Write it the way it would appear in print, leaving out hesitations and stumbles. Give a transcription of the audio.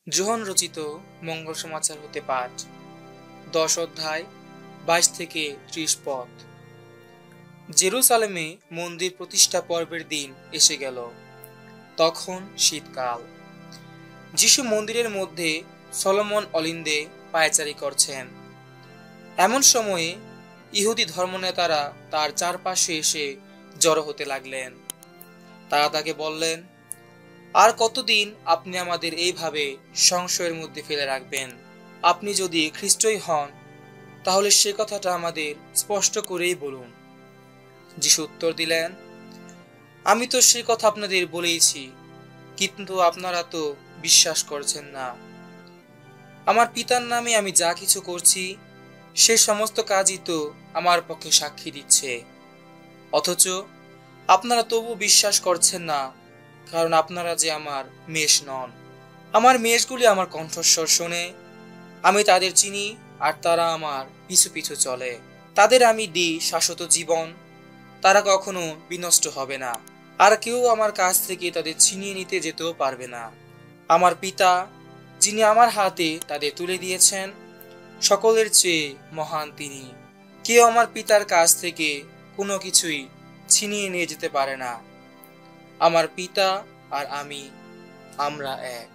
যোহন রচিত মঙ্গল সমাচার হতে পাঠ 10 অধ্যায় 22 থেকে 30 পদ। জেরুসালেমে মন্দির প্রতিষ্ঠা পর্বের দিন এসে গেল। তখন শীতকাল। যিশু মন্দিরের মধ্যে সলোমন অলিন্দে পায়চারি করছেন। এমন সময়ে ইহুদি ধর্মনেতারা তার চারপাশে এসে জড়ো হতে লাগলেন। তারা তাকে বললেন, আর কতদিন আপনি আমাদের এইভাবে সংশয়ের মধ্যে ফেলে রাখবেন? আপনি যদি খ্রিস্টই হন, তাহলে সে কথাটা আমাদের স্পষ্ট করেই বলুন। যিশু উত্তর দিলেন, আমি তো সে কথা আপনাদের বলেইছি, কিন্তু আপনারা তো বিশ্বাস করছেন না। আমার পিতার নামে আমি যা কিছু করছি, সে সমস্ত কাজই তো আমার পক্ষে সাক্ষী দিচ্ছে। অথচ আপনারা তবু বিশ্বাস করছেন না, কারণ আপনারা যে আমার মেষ নন। আমার মেষগুলি আমার কণ্ঠস্বর শোনে, আমি তাদের চিনি, আর তারা আমার পিছু পিছু চলে। তাদের আমি দিই শাশ্বত জীবন, তারা কখনো বিনষ্ট হবে না, আর কেউ আমার কাছ থেকে তাদের ছিনিয়ে নিতে যেতেও পারবে না। আমার পিতা, যিনি আমার হাতে তাদের তুলে দিয়েছেন, সকলের চেয়ে মহান তিনি। কেউ আমার পিতার কাছ থেকে কোনো কিছুই ছিনিয়ে নিয়ে যেতে পারে না। আমার পিতা আর আমি, আমরা এক।